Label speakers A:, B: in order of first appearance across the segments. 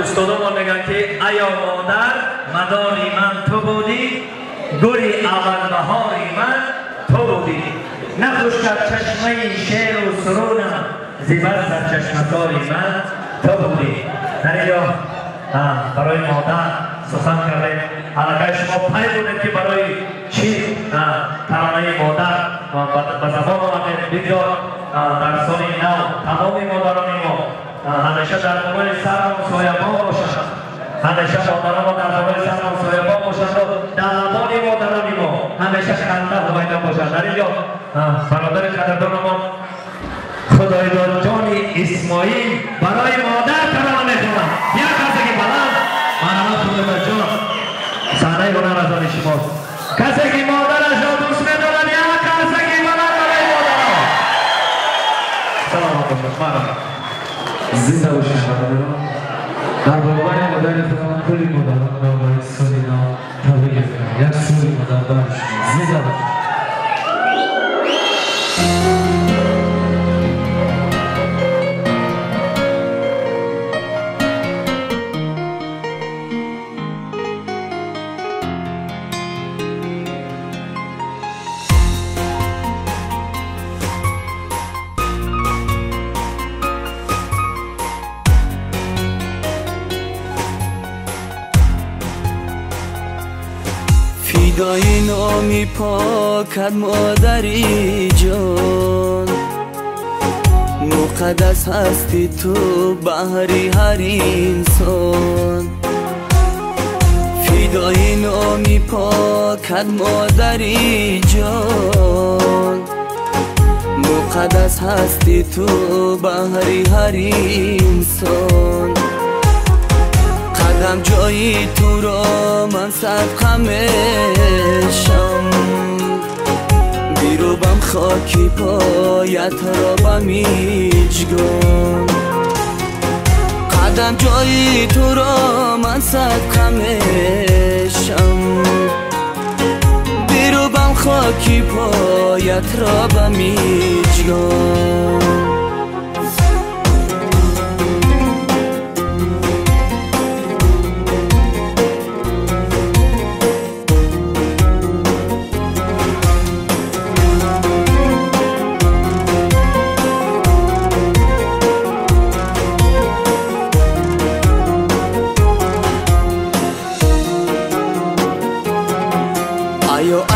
A: استادمان میگن که ایا مادر مداری من تو بودی، گلی اول بهاری من تو بودی، نخوش کرد چشمه شعر و سرونم، زیبر سرچشمکاری من تو بودی. در اینجا برای مادر سخن کردیم. حلقه شما پای بودید که برای چی ترانه مادر به زبان آمده بگذار در سال نو تمام مادران ما همیشه در مورد سرم سایبان باشند، همیشه مادران ما در مورد سرم سایبان باشند و در لبان مادران ما همیشه خنده هویدا باشند. در اینجا برادر قدردان ما خدایداد جان اسماعیل برای مادر ترانه میخونند. یک کسی که بلند مرحمت خدایداد جان صحنه هنر از آن شماست. کسی که مادرش را دوست می‌دارد یک کسی که بلند برای مادران. سلام باشد مرحبا.
B: زنده باشید برادران. در برابر مادر خودمان کلی مادران را برای سالی نو تبریک می‌گویم. یک سال مادردار شما. زنده باشید.
C: فدای نامی پاکت مادری جان، مقدس هستی تو بهری هر انسان. فدای نامی پاکت مادری جان، مقدس هستی تو بهری هر انسان. قدم جایی تو را من صدقه میشم، بیروبم خاکی پایت را به میجگان. قدم جایی تو را من صدقه میشم، بیروبم خاکی پایت را به میجگان.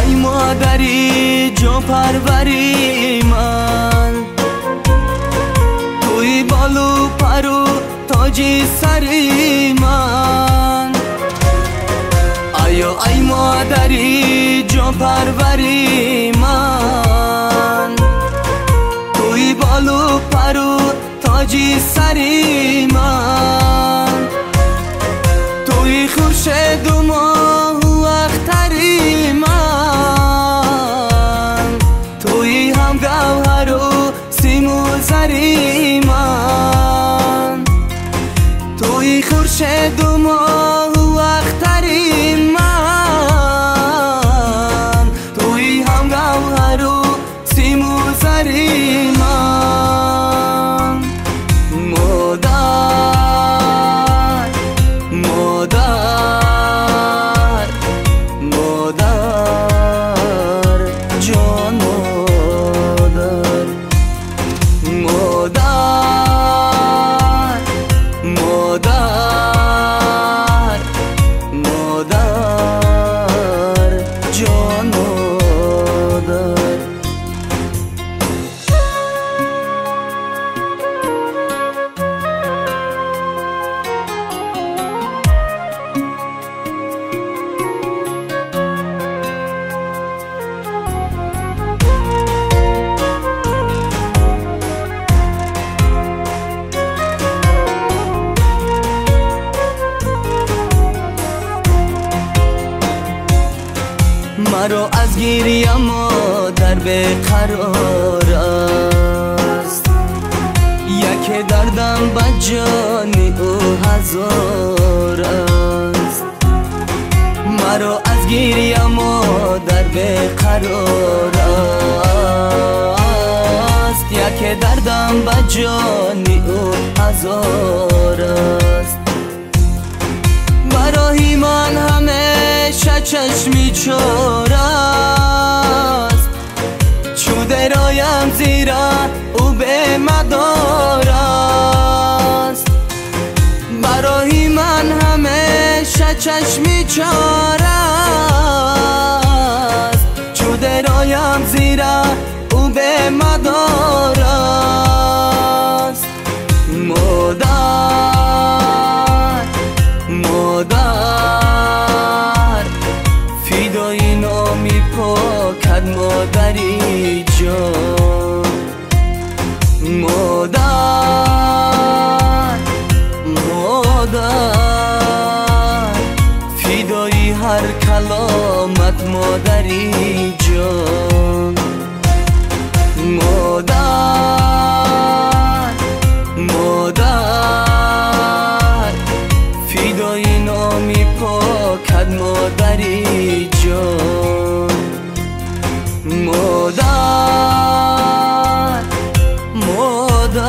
C: ای مادری جان پروری من، توی بالو پرو تاجی سری من. ای مادری جان پروری من، توی بالو پرو تاجی سری من. توی خورشید و ماه و اختری من، توی هم گوهر و سیم و زری من. توی خورشید و ماه و اختری من، توی هم گوهر و سیم و زری من. مادر مادر مادر جان، مادر مادر مادر مادر جان، مادر. مرا از گیری مادر به قرار است، یک دردم به جانی او هزار است. مرا از گیری مادر به قرار است، یک دردم به جانی او هزار است. چشمی چوراست چو درایم زیرا او به مدار است برای من همیشه چشمی چوراست چو درایم زیرا او به مدار است مادر فدای نامی پاکت مادری جان مادر فدای هر کلامت مادری جان مادر فدای نامی پاکت مادری جان مادر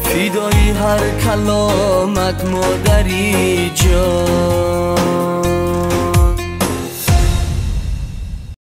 C: فدای هر کلامت مادری جان